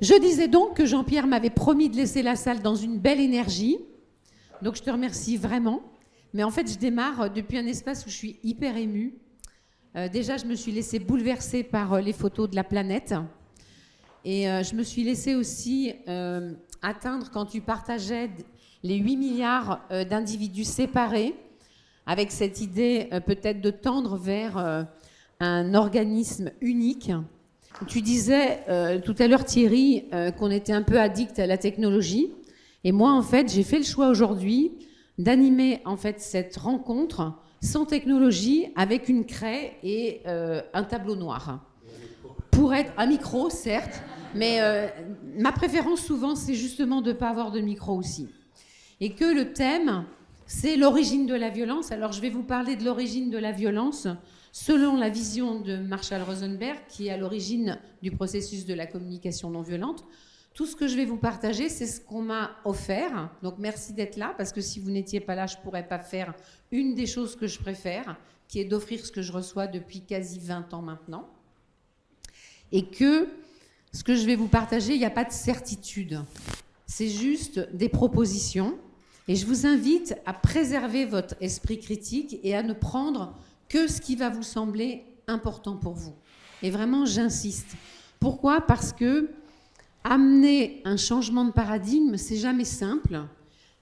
Je disais donc que Jean-Pierre m'avait promis de laisser la salle dans une belle énergie. Donc je te remercie vraiment. Mais en fait, je démarre depuis un espace où je suis hyper émue. Déjà, je me suis laissée bouleverser par les photos de la planète. Et je me suis laissée aussi atteindre quand tu partageais les 8 milliards d'individus séparés, avec cette idée peut-être de tendre vers un organisme unique. Tu disais tout à l'heure, Thierry, qu'on était un peu addict à la technologie. Et moi, en fait, j'ai fait le choix aujourd'hui d'animer en fait cette rencontre sans technologie, avec une craie et un tableau noir. Pour être un micro, certes, mais ma préférence souvent, c'est justement de ne pas avoir de micro aussi. Et que le thème, c'est l'origine de la violence. Alors, je vais vous parler de l'origine de la violence selon la vision de Marshall Rosenberg, qui est à l'origine du processus de la communication non violente. Tout ce que je vais vous partager, c'est ce qu'on m'a offert. Donc, merci d'être là, parce que si vous n'étiez pas là, je ne pourrais pas faire une des choses que je préfère, qui est d'offrir ce que je reçois depuis quasi 20 ans maintenant. Et que ce que je vais vous partager, il n'y a pas de certitude. C'est juste des propositions. Et je vous invite à préserver votre esprit critique et à ne prendre que ce qui va vous sembler important pour vous. Et vraiment, j'insiste. Pourquoi ? Parce que amener un changement de paradigme, c'est jamais simple,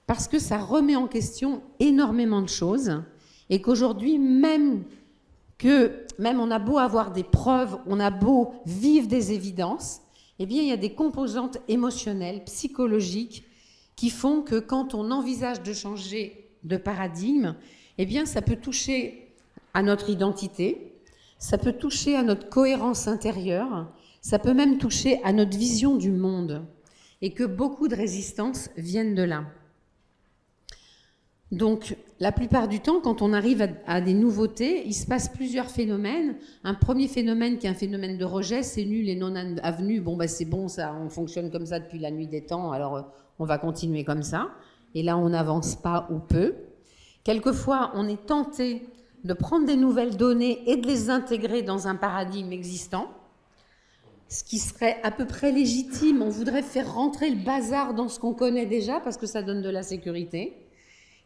parce que ça remet en question énormément de choses, et qu'aujourd'hui, même on a beau avoir des preuves, on a beau vivre des évidences, eh bien, il y a des composantes émotionnelles, psychologiques, qui font que quand on envisage de changer de paradigme, eh bien, ça peut toucher à notre identité, ça peut toucher à notre cohérence intérieure, ça peut même toucher à notre vision du monde, et que beaucoup de résistances viennent de là. Donc, la plupart du temps, quand on arrive à des nouveautés, il se passe plusieurs phénomènes. Un premier phénomène qui est un phénomène de rejet, c'est nul et non avenu. Bon, c'est bon, ça, on fonctionne comme ça depuis la nuit des temps, alors on va continuer comme ça. Et là, on n'avance pas ou peu. Quelquefois, on est tenté de prendre des nouvelles données et de les intégrer dans un paradigme existant, ce qui serait à peu près légitime. On voudrait faire rentrer le bazar dans ce qu'on connaît déjà, parce que ça donne de la sécurité.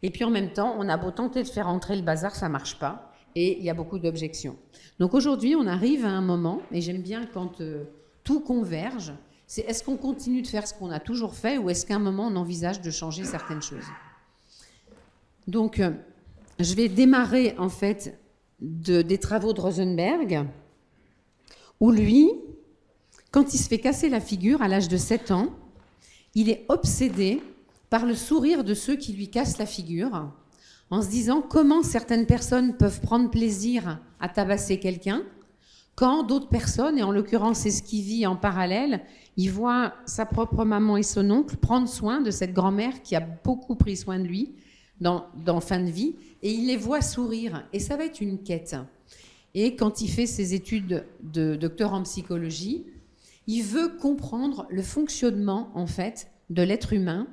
Et puis en même temps, on a beau tenter de faire rentrer le bazar, ça ne marche pas, et il y a beaucoup d'objections. Donc aujourd'hui, on arrive à un moment, et j'aime bien quand tout converge, c'est est-ce qu'on continue de faire ce qu'on a toujours fait, ou est-ce qu'à un moment, on envisage de changer certaines choses ? Donc, je vais démarrer en fait des travaux de Rosenberg, où lui, quand il se fait casser la figure à l'âge de 7 ans, il est obsédé par le sourire de ceux qui lui cassent la figure, en se disant comment certaines personnes peuvent prendre plaisir à tabasser quelqu'un, quand d'autres personnes, et en l'occurrence c'est ce qu'il vit en parallèle, il voit sa propre maman et son oncle prendre soin de cette grand-mère qui a beaucoup pris soin de lui dans fin de vie, et il les voit sourire, et ça va être une quête. Et quand il fait ses études de docteur en psychologie, il veut comprendre le fonctionnement en fait de l'être humain,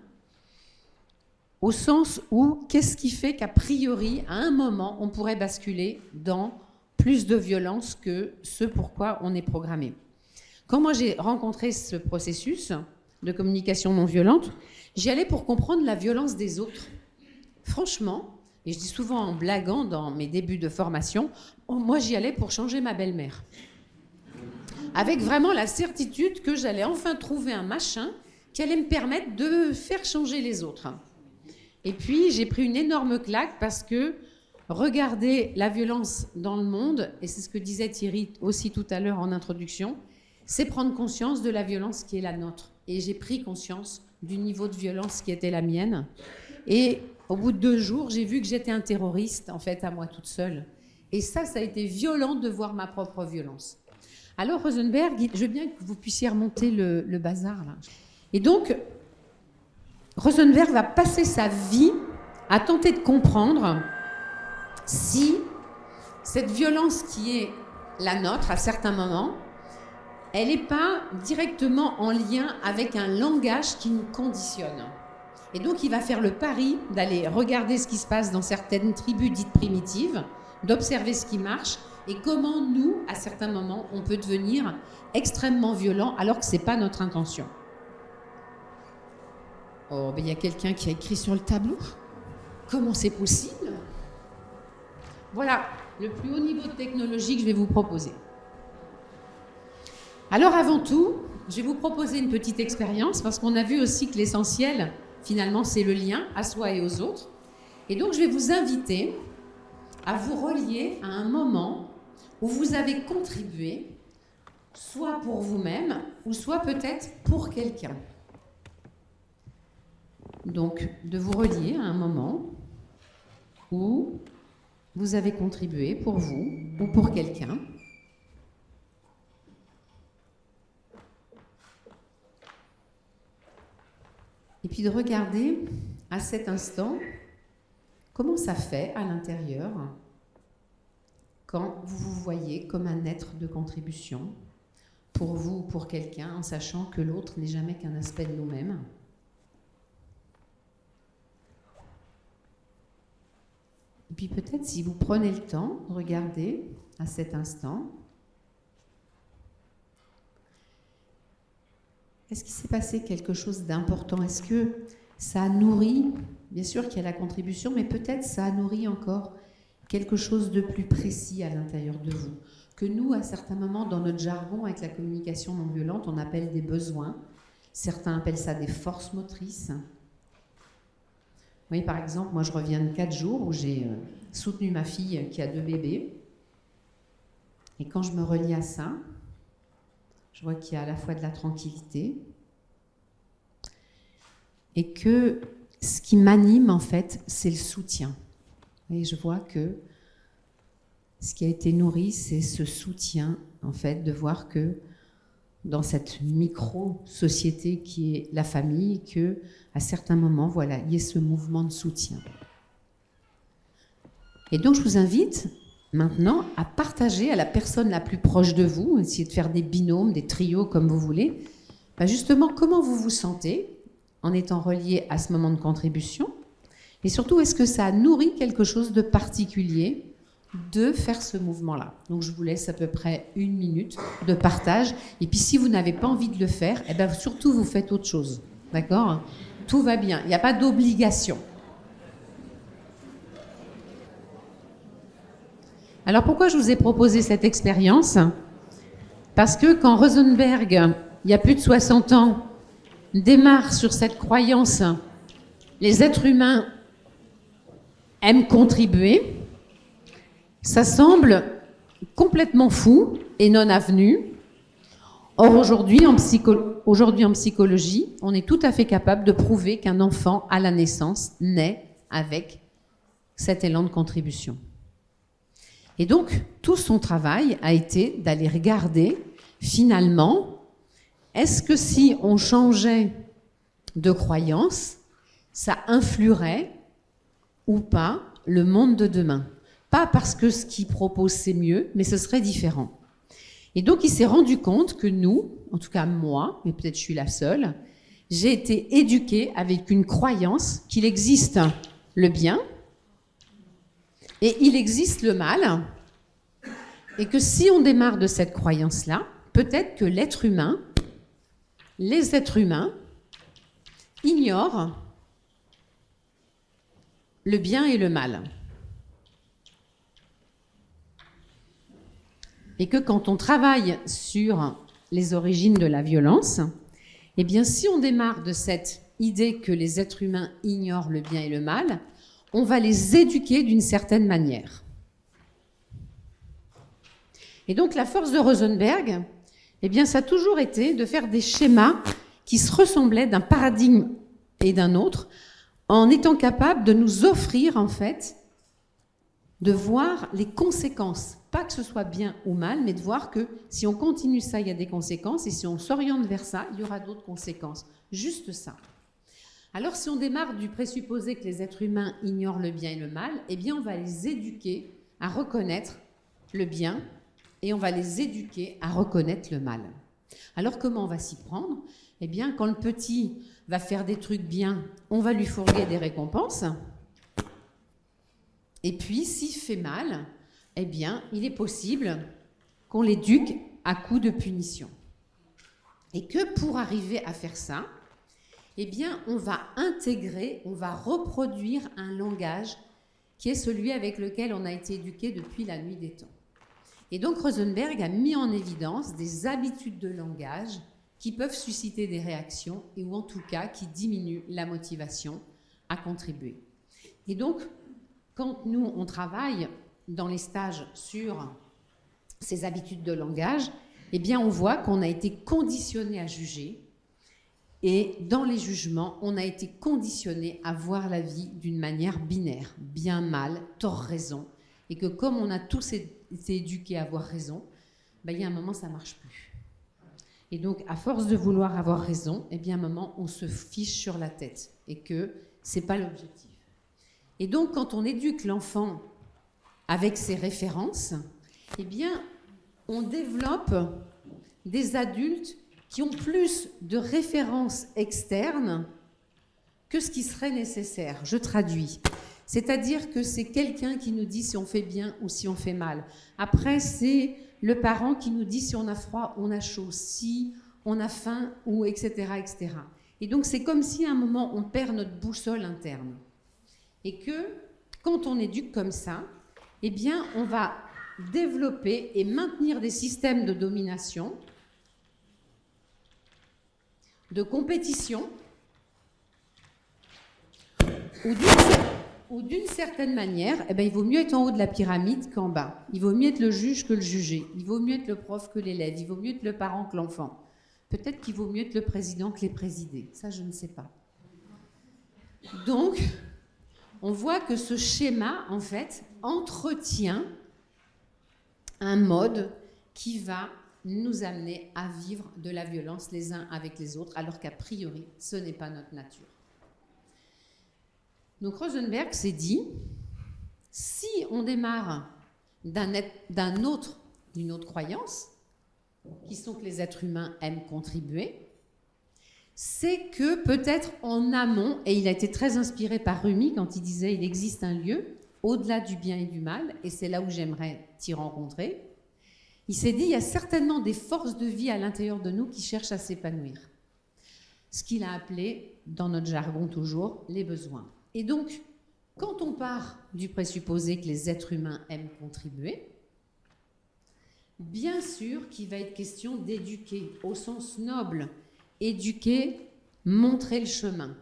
au sens où qu'est-ce qui fait qu'a priori, à un moment, on pourrait basculer dans plus de violence que ce pourquoi on est programmé. Quand moi j'ai rencontré ce processus de communication non violente, j'y allais pour comprendre la violence des autres. Franchement, et je dis souvent en blaguant dans mes débuts de formation, moi j'y allais pour changer ma belle-mère. Avec vraiment la certitude que j'allais enfin trouver un machin qui allait me permettre de faire changer les autres. Et puis, j'ai pris une énorme claque parce que regarder la violence dans le monde, et c'est ce que disait Thierry aussi tout à l'heure en introduction, c'est prendre conscience de la violence qui est la nôtre. Et j'ai pris conscience du niveau de violence qui était la mienne. Et au bout de 2 jours, j'ai vu que j'étais un terroriste, en fait, à moi toute seule. Et ça a été violent de voir ma propre violence. Alors, Rosenberg, je veux bien que vous puissiez remonter le bazar, là. Et donc, Rosenberg va passer sa vie à tenter de comprendre si cette violence qui est la nôtre à certains moments, elle n'est pas directement en lien avec un langage qui nous conditionne. Et donc il va faire le pari d'aller regarder ce qui se passe dans certaines tribus dites primitives, d'observer ce qui marche Et comment nous, à certains moments, on peut devenir extrêmement violent alors que ce n'est pas notre intention. Oh, ben il y a quelqu'un qui a écrit sur le tableau. Comment c'est possible? Voilà le plus haut niveau de technologie que je vais vous proposer. Alors avant tout, je vais vous proposer une petite expérience parce qu'on a vu aussi que l'essentiel, finalement, c'est le lien à soi et aux autres. Et donc, je vais vous inviter à vous relier à un moment où vous avez contribué, soit pour vous-même, ou soit peut-être pour quelqu'un. Donc, de vous relier à un moment où vous avez contribué pour vous ou pour quelqu'un. Et puis de regarder à cet instant comment ça fait à l'intérieur quand vous vous voyez comme un être de contribution pour vous ou pour quelqu'un, en sachant que l'autre n'est jamais qu'un aspect de nous-mêmes. Et puis peut-être si vous prenez le temps de regarder à cet instant, est-ce qu'il s'est passé quelque chose d'important? Est-ce que ça a nourri, bien sûr qu'il y a la contribution, mais peut-être ça a nourri encore quelque chose de plus précis à l'intérieur de vous, que nous, à certains moments, dans notre jargon, avec la communication non violente, on appelle des besoins. Certains appellent ça des forces motrices. Vous voyez, par exemple, moi je reviens de 4 jours où j'ai soutenu ma fille qui a 2 bébés. Et quand je me relie à ça, je vois qu'il y a à la fois de la tranquillité et que ce qui m'anime, en fait, c'est le soutien. Et je vois que ce qui a été nourri, c'est ce soutien, en fait, de voir que dans cette micro-société qui est la famille, que à certains moments, voilà, il y ait ce mouvement de soutien. Et donc, je vous invite maintenant à partager à la personne la plus proche de vous, essayer de faire des binômes, des trios, comme vous voulez, justement, comment vous vous sentez en étant relié à ce moment de contribution, et surtout, est-ce que ça a nourri quelque chose de particulier de faire ce mouvement-là. Donc, je vous laisse à peu près 1 minute de partage. Et puis, si vous n'avez pas envie de le faire, eh bien, surtout, vous faites autre chose. D'accord? Tout va bien. Il n'y a pas d'obligation. Alors, pourquoi je vous ai proposé cette expérience? Parce que quand Rosenberg, il y a plus de 60 ans, démarre sur cette croyance, les êtres humains aiment contribuer, ça semble complètement fou et non avenu. Or, aujourd'hui, en psychologie, on est tout à fait capable de prouver qu'un enfant, à la naissance, naît avec cet élan de contribution. Et donc, tout son travail a été d'aller regarder, finalement, est-ce que si on changeait de croyance, ça influerait ou pas le monde de demain? Pas parce que ce qu'il propose c'est mieux, mais ce serait différent. Et donc il s'est rendu compte que nous, en tout cas moi, mais peut-être je suis la seule, j'ai été éduquée avec une croyance qu'il existe le bien et il existe le mal, et que si on démarre de cette croyance-là, peut-être que les êtres humains, ignorent le bien et le mal. Et que quand on travaille sur les origines de la violence, eh bien, si on démarre de cette idée que les êtres humains ignorent le bien et le mal, on va les éduquer d'une certaine manière. Et donc, la force de Rosenberg, eh bien, ça a toujours été de faire des schémas qui se ressemblaient d'un paradigme et d'un autre, en étant capable de nous offrir, en fait, de voir les conséquences. Pas que ce soit bien ou mal, mais de voir que si on continue ça, il y a des conséquences, et si on s'oriente vers ça, il y aura d'autres conséquences. Juste ça. Alors, si on démarre du présupposé que les êtres humains ignorent le bien et le mal, eh bien, on va les éduquer à reconnaître le bien et on va les éduquer à reconnaître le mal. Alors, comment on va s'y prendre? Eh bien, quand le petit va faire des trucs bien, on va lui fourguer des récompenses. Et puis, s'il fait mal, eh bien, il est possible qu'on l'éduque à coups de punition. Et que pour arriver à faire ça, eh bien, on va intégrer, on va reproduire un langage qui est celui avec lequel on a été éduqué depuis la nuit des temps. Et donc Rosenberg a mis en évidence des habitudes de langage qui peuvent susciter des réactions et ou en tout cas qui diminuent la motivation à contribuer. Et donc, quand nous, on travaille dans les stages sur ces habitudes de langage, eh bien, on voit qu'on a été conditionné à juger et dans les jugements, on a été conditionné à voir la vie d'une manière binaire, bien, mal, tort, raison, et que comme on a tous été éduqués à avoir raison, ben, il y a un moment, ça ne marche plus. Et donc, à force de vouloir avoir raison, eh bien, à un moment, on se fiche sur la tête et que ce n'est pas l'objectif. Et donc, quand on éduque l'enfant avec ses références, eh bien, on développe des adultes qui ont plus de références externes que ce qui serait nécessaire. Je traduis. C'est-à-dire que c'est quelqu'un qui nous dit si on fait bien ou si on fait mal. Après, c'est le parent qui nous dit si on a froid, on a chaud, si on a faim, ou etc., etc. Et donc, c'est comme si à un moment, on perd notre boussole interne. Et que, quand on éduque comme ça, eh bien, on va développer et maintenir des systèmes de domination, de compétition, ou d'une certaine manière, eh bien, il vaut mieux être en haut de la pyramide qu'en bas. Il vaut mieux être le juge que le jugé. Il vaut mieux être le prof que l'élève. Il vaut mieux être le parent que l'enfant. Peut-être qu'il vaut mieux être le président que les présidés. Ça, je ne sais pas. Donc, on voit que ce schéma, en fait, entretient un mode qui va nous amener à vivre de la violence les uns avec les autres, alors qu'a priori, ce n'est pas notre nature. Donc Rosenberg s'est dit, si on démarre d'une autre croyance, qui sont que les êtres humains aiment contribuer, c'est que peut-être en amont, et il a été très inspiré par Rumi quand il disait il existe un lieu au-delà du bien et du mal, et c'est là où j'aimerais t'y rencontrer. Il s'est dit, il y a certainement des forces de vie à l'intérieur de nous qui cherchent à s'épanouir. Ce qu'il a appelé, dans notre jargon toujours, les besoins. Et donc, quand on part du présupposé que les êtres humains aiment contribuer, bien sûr qu'il va être question d'éduquer, au sens noble, éduquer, montrer le chemin.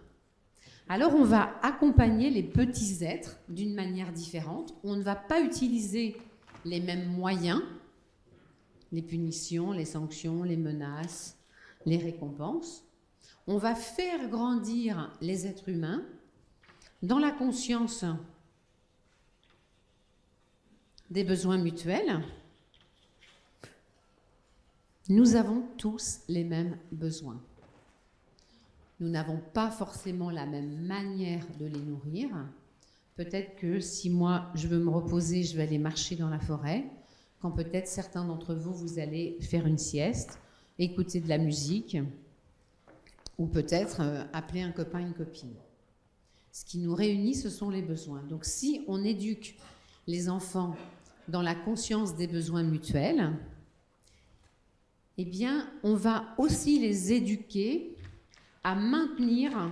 Alors, on va accompagner les petits êtres d'une manière différente. On ne va pas utiliser les mêmes moyens, les punitions, les sanctions, les menaces, les récompenses. On va faire grandir les êtres humains dans la conscience des besoins mutuels. Nous avons tous les mêmes besoins. Nous n'avons pas forcément la même manière de les nourrir. Peut-être que si moi, je veux me reposer, je vais aller marcher dans la forêt, quand peut-être certains d'entre vous, vous allez faire une sieste, écouter de la musique, ou peut-être appeler un copain, une copine. Ce qui nous réunit, ce sont les besoins. Donc si on éduque les enfants dans la conscience des besoins mutuels, eh bien, on va aussi les éduquer à maintenir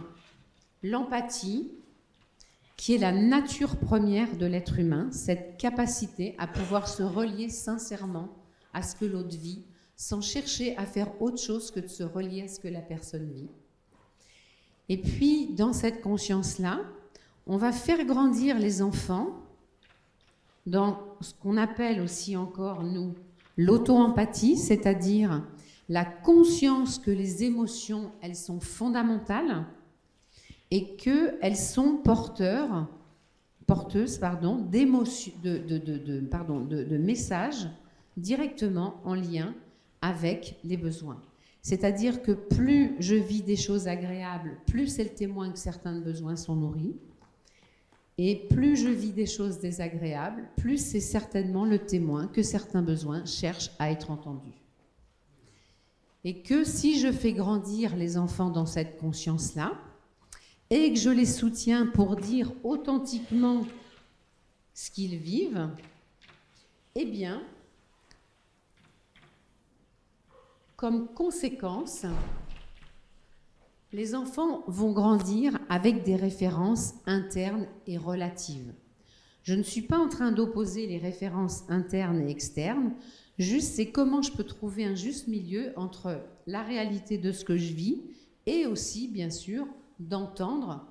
l'empathie, qui est la nature première de l'être humain, cette capacité à pouvoir se relier sincèrement à ce que l'autre vit, sans chercher à faire autre chose que de se relier à ce que la personne vit. Et puis, dans cette conscience-là, on va faire grandir les enfants dans ce qu'on appelle aussi encore, nous, l'auto-empathie, c'est-à-dire la conscience que les émotions, elles sont fondamentales et qu'elles sont porteuses de messages directement en lien avec les besoins. C'est-à-dire que plus je vis des choses agréables, plus c'est le témoin que certains besoins sont nourris. Et plus je vis des choses désagréables, plus c'est certainement le témoin que certains besoins cherchent à être entendus. Et que si je fais grandir les enfants dans cette conscience-là, et que je les soutiens pour dire authentiquement ce qu'ils vivent, Eh bien, comme conséquence, les enfants vont grandir avec des références internes et relatives. Je ne suis pas en train d'opposer les références internes et externes, juste c'est comment je peux trouver un juste milieu entre la réalité de ce que je vis et aussi, bien sûr, d'entendre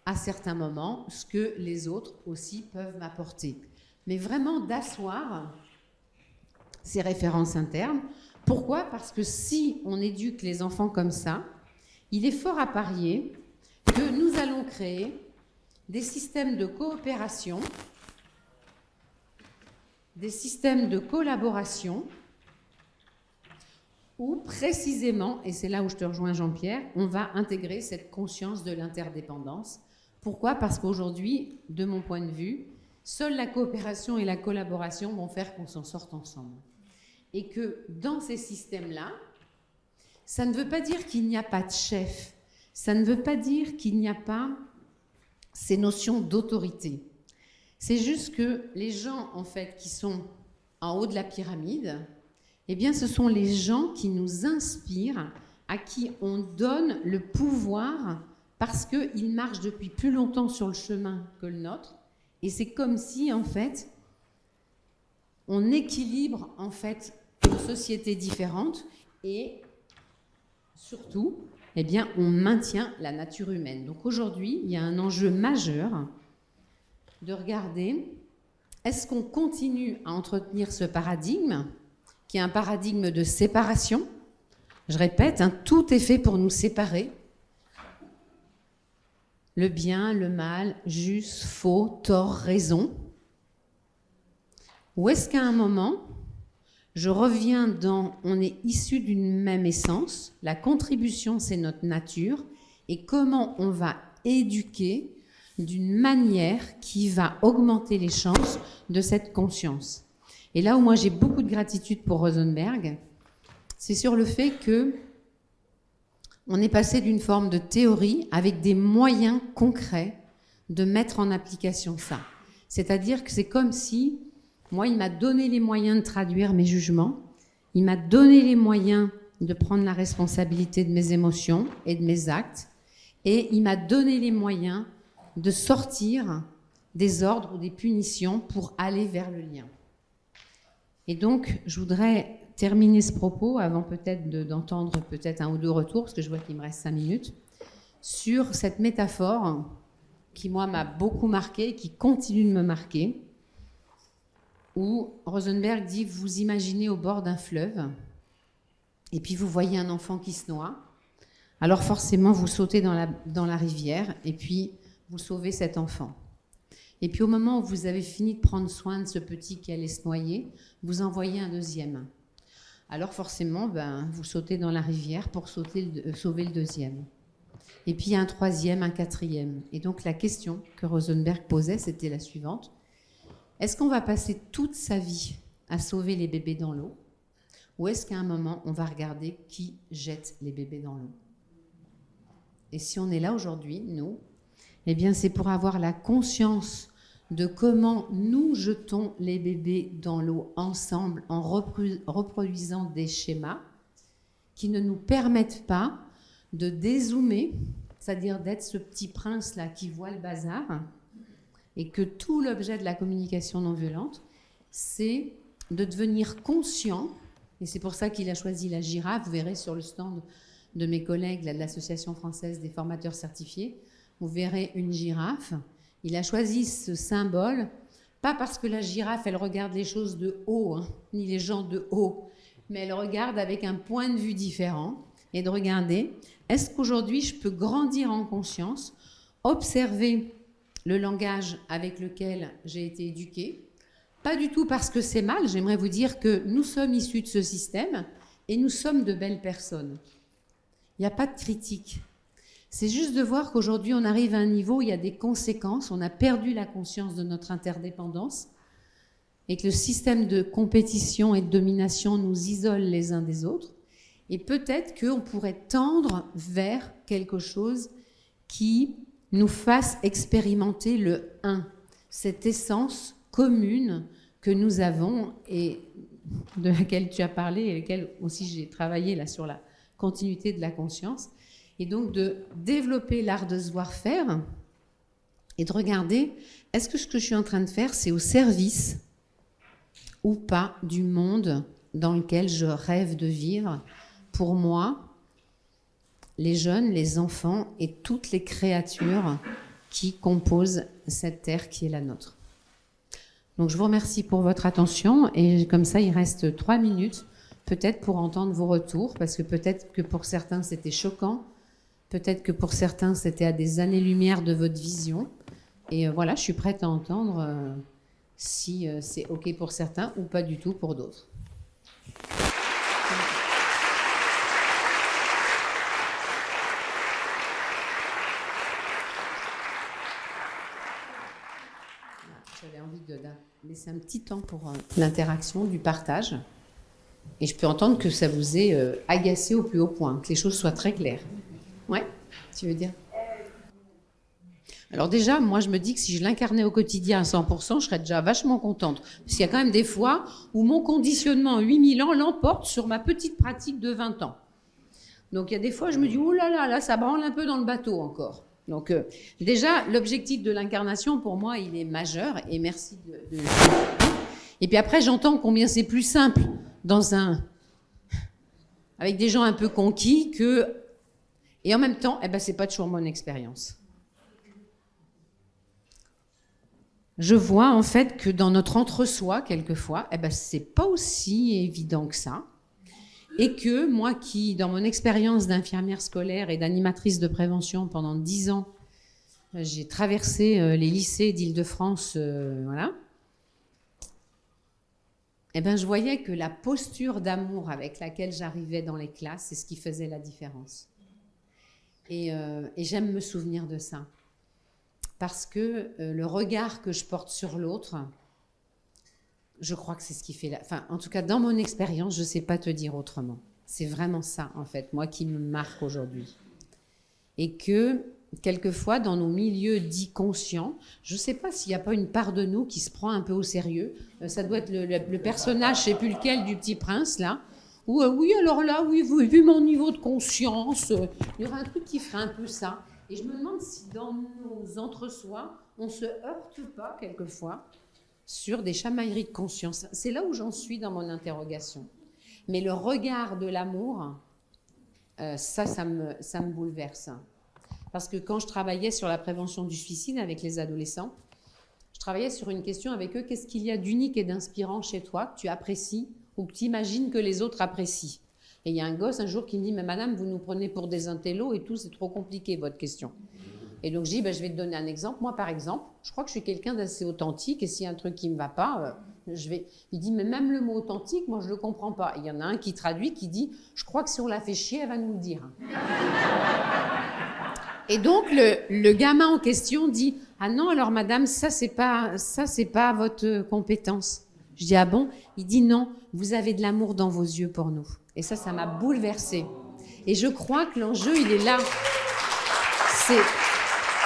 à certains moments ce que les autres aussi peuvent m'apporter. Mais vraiment d'asseoir ces références internes. Pourquoi ? Parce que si on éduque les enfants comme ça, il est fort à parier que nous allons créer des systèmes de coopération, des systèmes de collaboration, où précisément, et c'est là où je te rejoins Jean-Pierre, on va intégrer cette conscience de l'interdépendance. Pourquoi ? Parce qu'aujourd'hui, de mon point de vue, seule la coopération et la collaboration vont faire qu'on s'en sorte ensemble. Et que dans ces systèmes-là, ça ne veut pas dire qu'il n'y a pas de chef, ça ne veut pas dire qu'il n'y a pas ces notions d'autorité. C'est juste que les gens, en fait, qui sont en haut de la pyramide, eh bien, ce sont les gens qui nous inspirent, à qui on donne le pouvoir parce qu'ils marchent depuis plus longtemps sur le chemin que le nôtre. Et c'est comme si, en fait, on équilibre, en fait, une société différente et surtout, eh bien, on maintient la nature humaine. Donc aujourd'hui, il y a un enjeu majeur de regarder, est-ce qu'on continue à entretenir ce paradigme, qui est un paradigme de séparation ? Je répète, hein, tout est fait pour nous séparer. Le bien, le mal, juste, faux, tort, raison. Ou est-ce qu'à un moment, je reviens dans, on est issu d'une même essence, la contribution c'est notre nature, et comment on va éduquer d'une manière qui va augmenter les chances de cette conscience. Et là où moi j'ai beaucoup de gratitude pour Rosenberg, c'est sur le fait que on est passé d'une forme de théorie avec des moyens concrets de mettre en application ça. C'est-à-dire que c'est comme si, moi, il m'a donné les moyens de traduire mes jugements, il m'a donné les moyens de prendre la responsabilité de mes émotions et de mes actes, et il m'a donné les moyens de sortir des ordres ou des punitions pour aller vers le lien. Et donc, je voudrais terminer ce propos, avant peut-être d'entendre peut-être un ou deux retours, parce que je vois qu'il me reste 5 minutes, sur cette métaphore qui, moi, m'a beaucoup marquée, qui continue de me marquer, où Rosenberg dit, vous imaginez au bord d'un fleuve, et puis vous voyez un enfant qui se noie, alors forcément, vous sautez dans la rivière, et puis vous sauvez cet enfant. Et puis au moment où vous avez fini de prendre soin de ce petit qui allait se noyer, vous en voyez un deuxième. Alors forcément, vous sautez dans la rivière pour sauver le deuxième. Et puis il y a un troisième, un quatrième. Et donc la question que Rosenberg posait, c'était la suivante. Est-ce qu'on va passer toute sa vie à sauver les bébés dans l'eau ? Ou est-ce qu'à un moment, on va regarder qui jette les bébés dans l'eau ? Et si on est là aujourd'hui, nous, eh bien c'est pour avoir la conscience de comment nous jetons les bébés dans l'eau ensemble en reproduisant des schémas qui ne nous permettent pas de dézoomer, c'est-à-dire d'être ce petit prince-là qui voit le bazar, et que tout l'objet de la communication non violente, c'est de devenir conscient, et c'est pour ça qu'il a choisi la girafe, vous verrez sur le stand de mes collègues là, de l'Association française des formateurs certifiés, vous verrez une girafe. Il a choisi ce symbole, pas parce que la girafe, elle regarde les choses de haut, hein, ni les gens de haut, mais elle regarde avec un point de vue différent, et de regarder, est-ce qu'aujourd'hui je peux grandir en conscience, observer le langage avec lequel j'ai été éduquée, pas du tout parce que c'est mal, j'aimerais vous dire que nous sommes issus de ce système, et nous sommes de belles personnes. Il n'y a pas de critique. C'est juste de voir qu'aujourd'hui, on arrive à un niveau où il y a des conséquences, on a perdu la conscience de notre interdépendance et que le système de compétition et de domination nous isole les uns des autres. Et peut-être qu'on pourrait tendre vers quelque chose qui nous fasse expérimenter le un, cette essence commune que nous avons et de laquelle tu as parlé et laquelle aussi j'ai travaillé là sur la continuité de la conscience. Et donc de développer l'art de se voir faire et de regarder, est-ce que ce que je suis en train de faire, c'est au service ou pas du monde dans lequel je rêve de vivre pour moi, les jeunes, les enfants et toutes les créatures qui composent cette terre qui est la nôtre. Donc je vous remercie pour votre attention et comme ça il reste 3 minutes peut-être pour entendre vos retours parce que peut-être que pour certains c'était choquant, peut-être que pour certains c'était à des années-lumière de votre vision et voilà, je suis prête à entendre si c'est OK pour certains ou pas du tout pour d'autres. J'avais envie de laisser un petit temps pour l'interaction, du partage. Et je peux entendre que ça vous ait agacé au plus haut point, que les choses soient très claires. Ouais, tu veux dire? Alors déjà, moi je me dis que si je l'incarnais au quotidien à 100%, je serais déjà vachement contente. Parce qu'il y a quand même des fois où mon conditionnement 8000 ans l'emporte sur ma petite pratique de 20 ans. Donc il y a des fois, je me dis, oh là là, là ça branle un peu dans le bateau encore. Donc déjà, l'objectif de l'incarnation, pour moi, il est majeur. Et merci de... Et puis après, j'entends combien c'est plus simple avec des gens un peu conquis que... Et en même temps, c'est pas toujours mon expérience. Je vois en fait que dans notre entre-soi, quelquefois, c'est pas aussi évident que ça. Et que moi qui, dans mon expérience d'infirmière scolaire et d'animatrice de prévention pendant 10 ans, j'ai traversé les lycées d'Île-de-France, voilà. Je voyais que la posture d'amour avec laquelle j'arrivais dans les classes, c'est ce qui faisait la différence. Et j'aime me souvenir de ça. Parce que le regard que je porte sur l'autre, je crois que c'est ce qui fait Enfin, en tout cas, dans mon expérience, je ne sais pas te dire autrement. C'est vraiment ça, en fait, moi, qui me marque aujourd'hui. Et que, quelquefois, dans nos milieux dits conscients, je ne sais pas s'il n'y a pas une part de nous qui se prend un peu au sérieux. Ça doit être le personnage, je ne sais plus lequel, du Petit Prince, là. Ou oui, alors là, oui, vu mon niveau de conscience, il y aura un truc qui ferait un peu ça. Et je me demande si dans nos entre-soi, on ne se heurte pas, quelquefois, sur des chamailleries de conscience. C'est là où j'en suis dans mon interrogation. Mais le regard de l'amour, ça me bouleverse. Parce que quand je travaillais sur la prévention du suicide avec les adolescents, je travaillais sur une question avec eux, qu'est-ce qu'il y a d'unique et d'inspirant chez toi que tu apprécies ou que tu imagines que les autres apprécient? Et il y a un gosse un jour qui me dit, mais madame, vous nous prenez pour des intellos et tout, c'est trop compliqué votre question. Et donc je dis, je vais te donner un exemple. Moi, par exemple, je crois que je suis quelqu'un d'assez authentique et s'il y a un truc qui ne me va pas, Il dit, mais même le mot authentique, moi, je ne le comprends pas. Et il y en a un qui traduit, qui dit, je crois que si on la fait chier, elle va nous le dire. Et donc, le gamin en question dit, ah non, alors madame, ça, c'est pas votre compétence. Je dis, ah bon? Il dit, non, vous avez de l'amour dans vos yeux pour nous. Et ça m'a bouleversée. Et je crois que l'enjeu, il est là.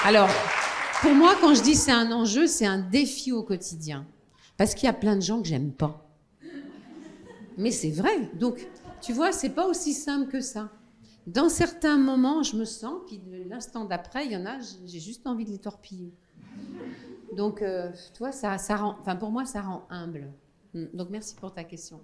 Alors, pour moi, quand je dis c'est un enjeu, c'est un défi au quotidien. Parce qu'il y a plein de gens que j'aime pas. Mais c'est vrai. Donc, tu vois, c'est pas aussi simple que ça. Dans certains moments, je me sens, puis l'instant d'après, il y en a, j'ai juste envie de les torpiller. Donc, tu vois, ça rend, pour moi, ça rend humble. Donc, merci pour ta question.